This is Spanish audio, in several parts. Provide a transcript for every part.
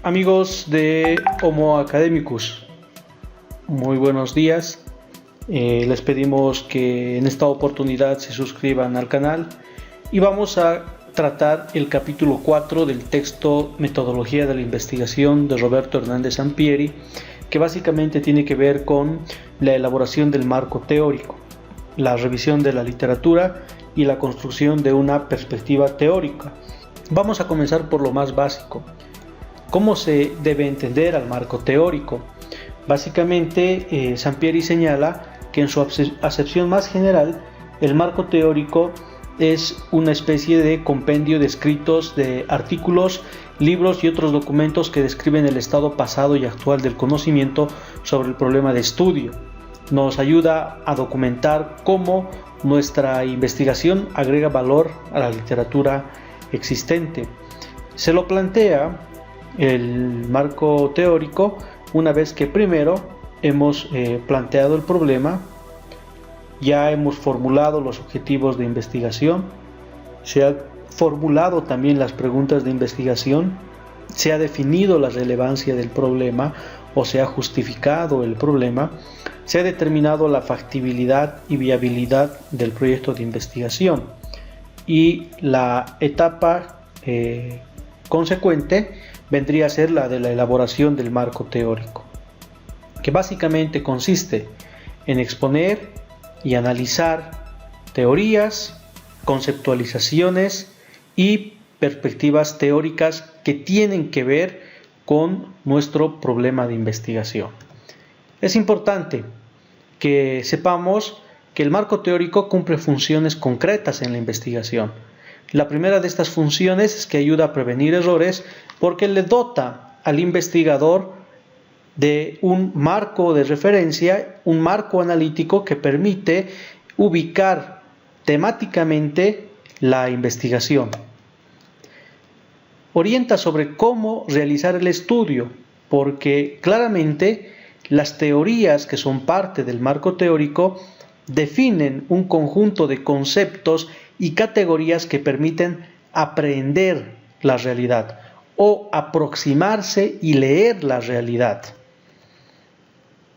Amigos de Homo Academicus, muy buenos días. Les pedimos que en esta oportunidad se suscriban al canal y vamos a tratar el capítulo 4 del texto Metodología de la Investigación de Roberto Hernández Sampieri, que básicamente tiene que ver con la elaboración del marco teórico, la revisión de la literatura y la construcción de una perspectiva teórica. Vamos a comenzar por lo más básico. ¿Cómo se debe entender al marco teórico? Básicamente, Sampieri señala que en su acepción más general, el marco teórico es una especie de compendio de escritos, de artículos, libros y otros documentos que describen el estado pasado y actual del conocimiento sobre el problema de estudio. Nos ayuda a documentar cómo nuestra investigación agrega valor a la literatura existente. Se lo plantea el marco teórico una vez que primero hemos planteado el problema, ya hemos formulado los objetivos de investigación, se han formulado también las preguntas de investigación, se ha definido la relevancia del problema o se ha justificado el problema, se ha determinado la factibilidad y viabilidad del proyecto de investigación y la etapa consecuente vendría a ser la de la elaboración del marco teórico, que básicamente consiste en exponer y analizar teorías, conceptualizaciones y perspectivas teóricas que tienen que ver con nuestro problema de investigación. Es importante que sepamos que el marco teórico cumple funciones concretas en la investigación. La primera de estas funciones es que ayuda a prevenir errores porque le dota al investigador de un marco de referencia, un marco analítico que permite ubicar temáticamente la investigación. Orienta sobre cómo realizar el estudio, porque claramente las teorías que son parte del marco teórico definen un conjunto de conceptos y categorías que permiten aprender la realidad o aproximarse y leer la realidad.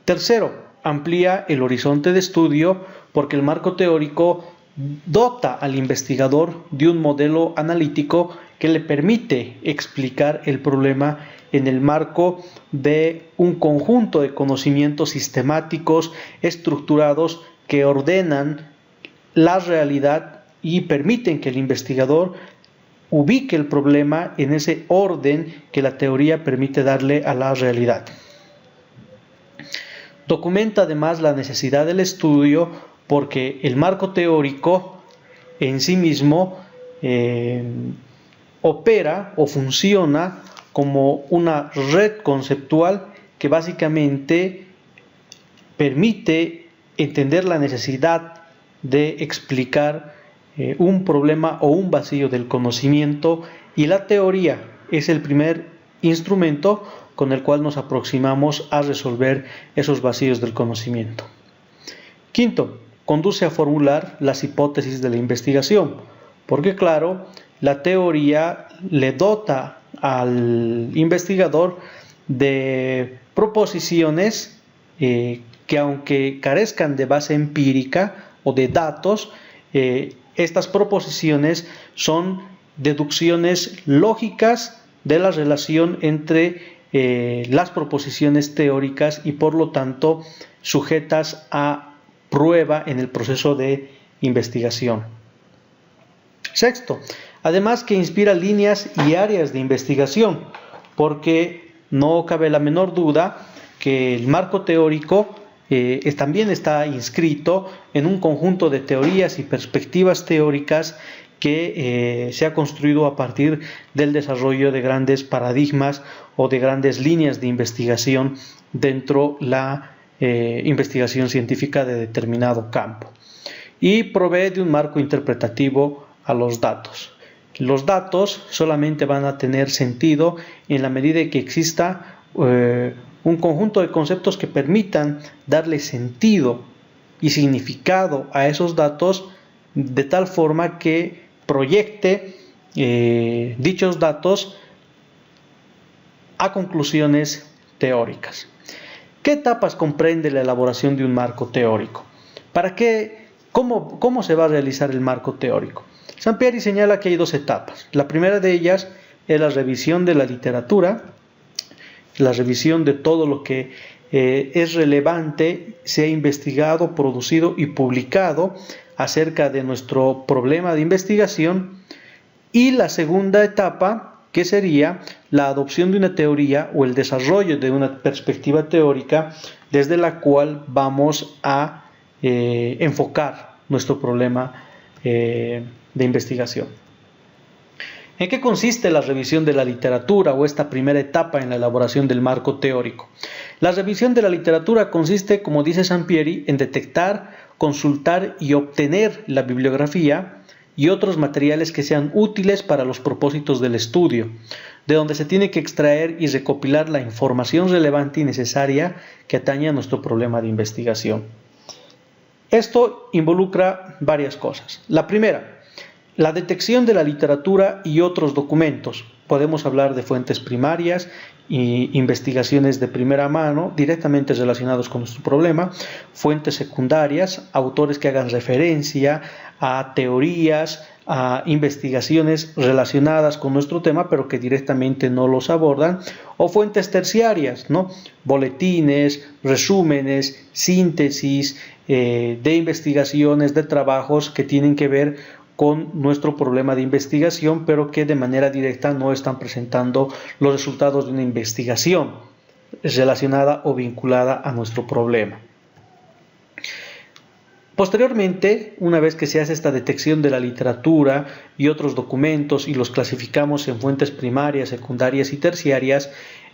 Tercero, amplía el horizonte de estudio porque el marco teórico dota al investigador de un modelo analítico que le permite explicar el problema en el marco de un conjunto de conocimientos sistemáticos, estructurados, que ordenan la realidad y permiten que el investigador ubique el problema en ese orden que la teoría permite darle a la realidad. Documenta además la necesidad del estudio porque el marco teórico en sí mismo opera o funciona como una red conceptual que básicamente permite entender la necesidad de explicar un problema o un vacío del conocimiento, y la teoría es el primer instrumento con el cual nos aproximamos a resolver esos vacíos del conocimiento. Quinto, conduce a formular las hipótesis de la investigación, porque claro, la teoría le dota al investigador de proposiciones que aunque carezcan de base empírica o de datos, estas proposiciones son deducciones lógicas de la relación entre las proposiciones teóricas y por lo tanto sujetas a prueba en el proceso de investigación. Sexto, además que inspira líneas y áreas de investigación, porque no cabe la menor duda que el marco teórico también está inscrito en un conjunto de teorías y perspectivas teóricas que se ha construido a partir del desarrollo de grandes paradigmas o de grandes líneas de investigación dentro de la investigación científica de determinado campo, y provee de un marco interpretativo a los datos. Los datos solamente van a tener sentido en la medida en que exista un conjunto de conceptos que permitan darle sentido y significado a esos datos de tal forma que proyecte dichos datos a conclusiones teóricas. ¿Qué etapas comprende la elaboración de un marco teórico? ¿Para qué? ¿Cómo se va a realizar el marco teórico? Sampieri señala que hay dos etapas. La primera de ellas es la revisión de la literatura, la revisión de todo lo que es relevante, se ha investigado, producido y publicado acerca de nuestro problema de investigación. Y la segunda etapa, que sería la adopción de una teoría o el desarrollo de una perspectiva teórica desde la cual vamos a enfocar nuestro problema de investigación. ¿En qué consiste la revisión de la literatura o esta primera etapa en la elaboración del marco teórico? La revisión de la literatura consiste, como dice Sampieri, en detectar, consultar y obtener la bibliografía y otros materiales que sean útiles para los propósitos del estudio, de donde se tiene que extraer y recopilar la información relevante y necesaria que atañe a nuestro problema de investigación. Esto involucra varias cosas. La primera, la detección de la literatura y otros documentos. Podemos hablar de fuentes primarias y investigaciones de primera mano directamente relacionados con nuestro problema, fuentes secundarias, autores que hagan referencia a teorías, a investigaciones relacionadas con nuestro tema, pero que directamente no los abordan, o fuentes terciarias, ¿no? Boletines, resúmenes, síntesis de investigaciones, de trabajos que tienen que ver con nuestro problema de investigación, pero que de manera directa no están presentando los resultados de una investigación relacionada o vinculada a nuestro problema. Posteriormente, una vez que se hace esta detección de la literatura y otros documentos y los clasificamos en fuentes primarias, secundarias y terciarias,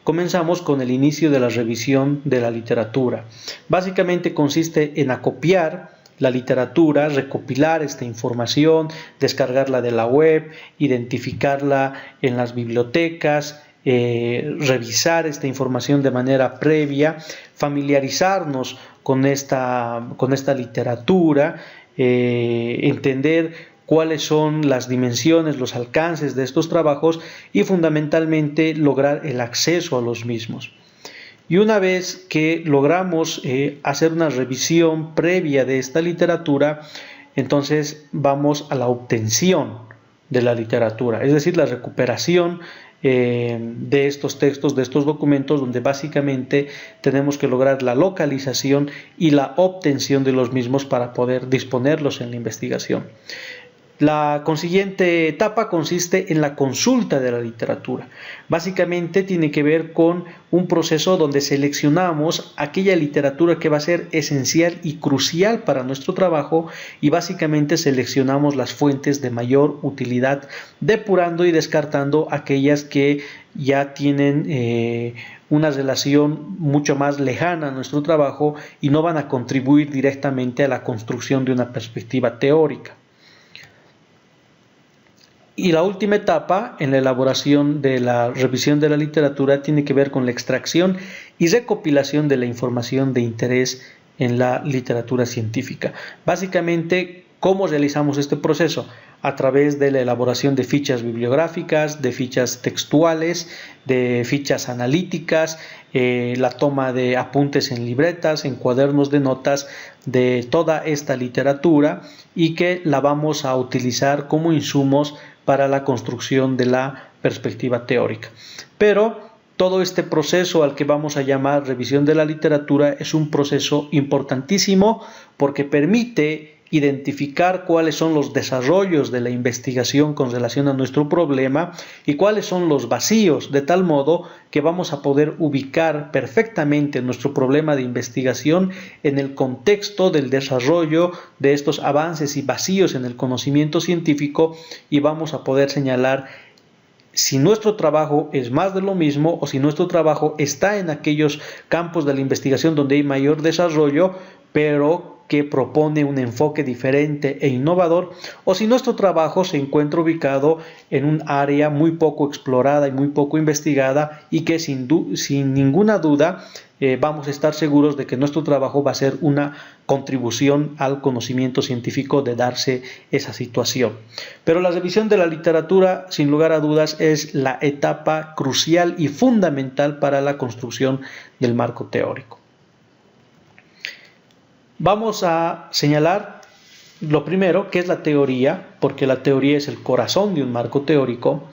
comenzamos con el inicio de la revisión de la literatura. Básicamente consiste en acopiar la literatura, recopilar esta información, descargarla de la web, identificarla en las bibliotecas, revisar esta información de manera previa, familiarizarnos con esta literatura, entender cuáles son las dimensiones, los alcances de estos trabajos y fundamentalmente lograr el acceso a los mismos. Y una vez que logramos hacer una revisión previa de esta literatura, entonces vamos a la obtención de la literatura, es decir, la recuperación de estos textos, de estos documentos, donde básicamente tenemos que lograr la localización y la obtención de los mismos para poder disponerlos en la investigación. La consiguiente etapa consiste en la consulta de la literatura. Básicamente tiene que ver con un proceso donde seleccionamos aquella literatura que va a ser esencial y crucial para nuestro trabajo y básicamente seleccionamos las fuentes de mayor utilidad, depurando y descartando aquellas que ya tienen una relación mucho más lejana a nuestro trabajo y no van a contribuir directamente a la construcción de una perspectiva teórica. Y la última etapa en la elaboración de la revisión de la literatura tiene que ver con la extracción y recopilación de la información de interés en la literatura científica. Básicamente, ¿cómo realizamos este proceso? A través de la elaboración de fichas bibliográficas, de fichas textuales, de fichas analíticas, la toma de apuntes en libretas, en cuadernos de notas de toda esta literatura y que la vamos a utilizar como insumos para la construcción de la perspectiva teórica. Pero todo este proceso al que vamos a llamar revisión de la literatura es un proceso importantísimo porque permite identificar cuáles son los desarrollos de la investigación con relación a nuestro problema y cuáles son los vacíos, de tal modo que vamos a poder ubicar perfectamente nuestro problema de investigación en el contexto del desarrollo de estos avances y vacíos en el conocimiento científico y vamos a poder señalar si nuestro trabajo es más de lo mismo o si nuestro trabajo está en aquellos campos de la investigación donde hay mayor desarrollo, pero que propone un enfoque diferente e innovador, o si nuestro trabajo se encuentra ubicado en un área muy poco explorada y muy poco investigada y que sin ninguna duda vamos a estar seguros de que nuestro trabajo va a ser una contribución al conocimiento científico de darse esa situación. Pero la revisión de la literatura, sin lugar a dudas, es la etapa crucial y fundamental para la construcción del marco teórico. Vamos a señalar lo primero, que es la teoría, porque la teoría es el corazón de un marco teórico.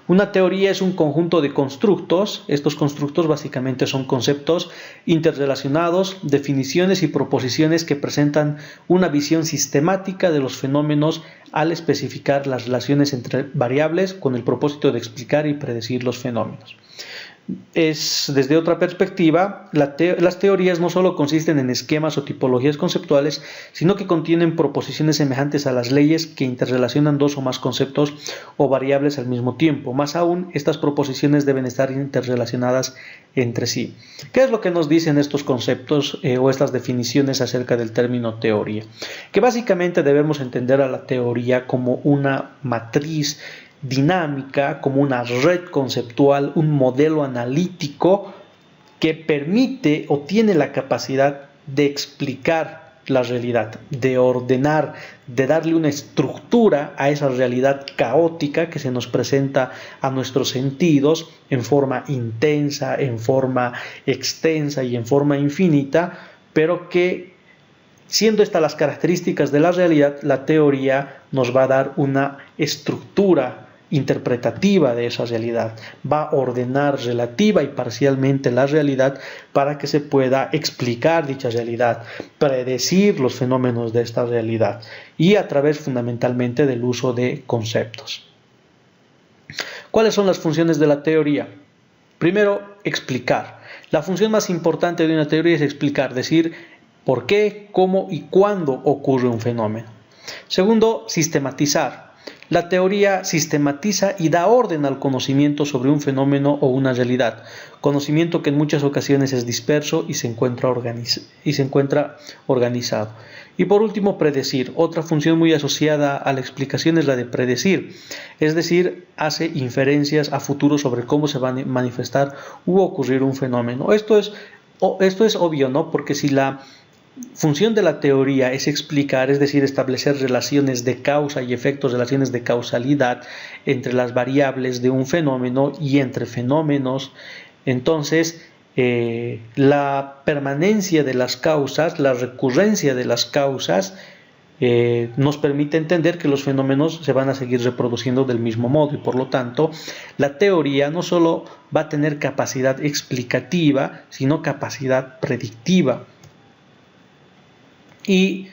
Una teoría es un conjunto de constructos. Estos constructos básicamente son conceptos interrelacionados, definiciones y proposiciones que presentan una visión sistemática de los fenómenos al especificar las relaciones entre variables con el propósito de explicar y predecir los fenómenos. Desde otra perspectiva, las teorías no solo consisten en esquemas o tipologías conceptuales, sino que contienen proposiciones semejantes a las leyes que interrelacionan dos o más conceptos o variables al mismo tiempo. Más aún, estas proposiciones deben estar interrelacionadas entre sí. ¿Qué es lo que nos dicen estos conceptos o estas definiciones acerca del término teoría? Que básicamente debemos entender a la teoría como una matriz dinámica, como una red conceptual, un modelo analítico que permite o tiene la capacidad de explicar la realidad, de ordenar, de darle una estructura a esa realidad caótica que se nos presenta a nuestros sentidos en forma intensa, en forma extensa y en forma infinita, pero que, siendo estas las características de la realidad, la teoría nos va a dar una estructura interpretativa de esa realidad, va a ordenar relativa y parcialmente la realidad para que se pueda explicar dicha realidad, predecir los fenómenos de esta realidad y a través fundamentalmente del uso de conceptos. ¿Cuáles son las funciones de la teoría? Primero, explicar. La función más importante de una teoría es explicar, decir por qué, cómo y cuándo ocurre un fenómeno. Segundo, sistematizar. La teoría sistematiza y da orden al conocimiento sobre un fenómeno o una realidad, conocimiento que en muchas ocasiones es disperso y se encuentra organizado. Y por último, predecir. Otra función muy asociada a la explicación es la de predecir, es decir, hace inferencias a futuro sobre cómo se va a manifestar u ocurrir un fenómeno. Esto es obvio, ¿no? Porque si la función de la teoría es explicar, es decir, establecer relaciones de causa y efectos, relaciones de causalidad entre las variables de un fenómeno y entre fenómenos, entonces la permanencia de las causas, la recurrencia de las causas nos permite entender que los fenómenos se van a seguir reproduciendo del mismo modo y por lo tanto la teoría no solo va a tener capacidad explicativa, sino capacidad predictiva. Y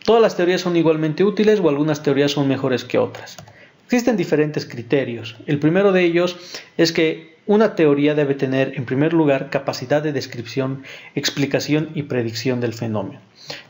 todas las teorías son igualmente útiles o algunas teorías son mejores que otras. Existen diferentes criterios. El primero de ellos es que una teoría debe tener, en primer lugar, capacidad de descripción, explicación y predicción del fenómeno.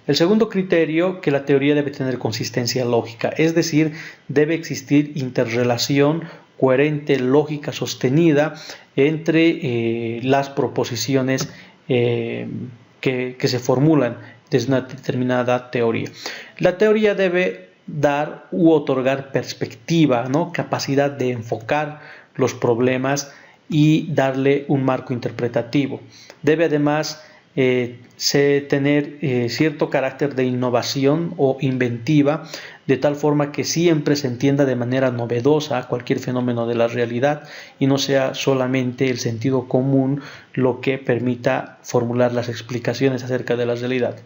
El segundo criterio, que la teoría debe tener consistencia lógica, es decir, debe existir interrelación coherente, lógica, sostenida entre las proposiciones que se formulan desde una determinada teoría. La teoría debe dar u otorgar perspectiva, ¿no? Capacidad de enfocar los problemas y darle un marco interpretativo. Debe además tener cierto carácter de innovación o inventiva, de tal forma que siempre se entienda de manera novedosa cualquier fenómeno de la realidad y no sea solamente el sentido común lo que permita formular las explicaciones acerca de la realidad.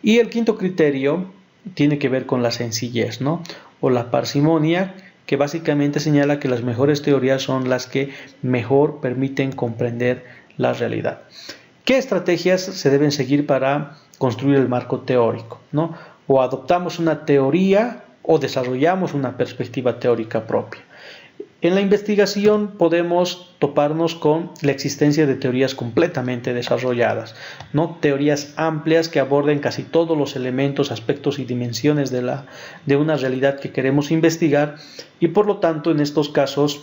Y el quinto criterio tiene que ver con la sencillez, ¿no? O la parsimonia, que básicamente señala que las mejores teorías son las que mejor permiten comprender la realidad. ¿Qué estrategias se deben seguir para construir el marco teórico, ¿no? O adoptamos una teoría o desarrollamos una perspectiva teórica propia. En la investigación podemos toparnos con la existencia de teorías completamente desarrolladas, ¿no? Teorías amplias que aborden casi todos los elementos, aspectos y dimensiones de una realidad que queremos investigar y por lo tanto en estos casos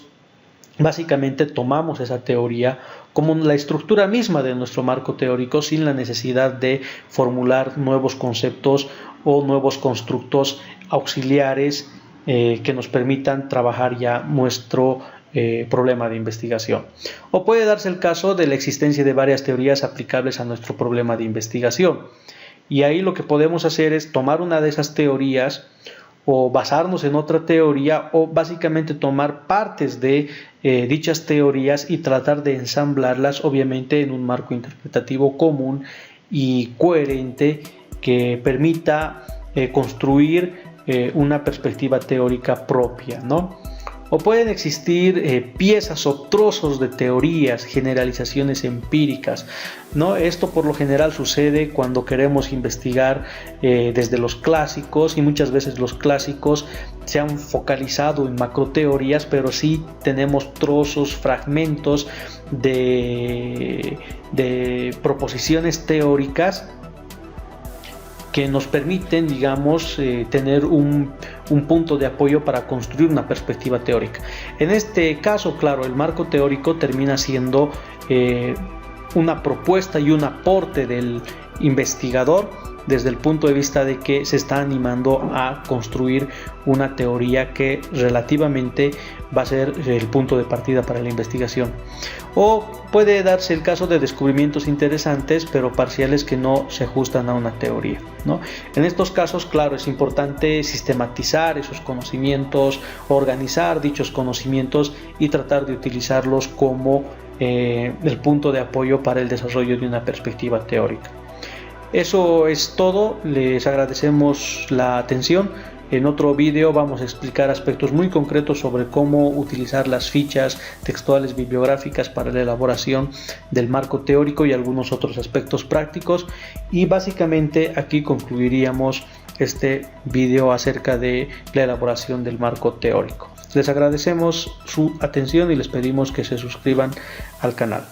básicamente tomamos esa teoría como la estructura misma de nuestro marco teórico, sin la necesidad de formular nuevos conceptos o nuevos constructos auxiliares que nos permitan trabajar ya nuestro problema de investigación. O puede darse el caso de la existencia de varias teorías aplicables a nuestro problema de investigación. Y ahí lo que podemos hacer es tomar una de esas teorías o basarnos en otra teoría, o básicamente tomar partes de dichas teorías y tratar de ensamblarlas, obviamente en un marco interpretativo común y coherente que permita construir una perspectiva teórica propia, ¿no? O pueden existir piezas o trozos de teorías, generalizaciones empíricas, ¿no? Esto por lo general sucede cuando queremos investigar desde los clásicos, y muchas veces los clásicos se han focalizado en macroteorías, pero sí tenemos trozos, fragmentos de proposiciones teóricas que nos permiten, digamos, tener un punto de apoyo para construir una perspectiva teórica. En este caso, claro, el marco teórico termina siendo una propuesta y un aporte del investigador desde el punto de vista de que se está animando a construir una teoría que relativamente va a ser el punto de partida para la investigación. O puede darse el caso de descubrimientos interesantes pero parciales que no se ajustan a una teoría, ¿no? En estos casos, claro, es importante sistematizar esos conocimientos, organizar dichos conocimientos y tratar de utilizarlos como el punto de apoyo para el desarrollo de una perspectiva teórica. Eso es todo, les agradecemos la atención. En otro vídeo vamos a explicar aspectos muy concretos sobre cómo utilizar las fichas textuales bibliográficas para la elaboración del marco teórico y algunos otros aspectos prácticos. Y básicamente aquí concluiríamos este vídeo acerca de la elaboración del marco teórico. Les agradecemos su atención y les pedimos que se suscriban al canal.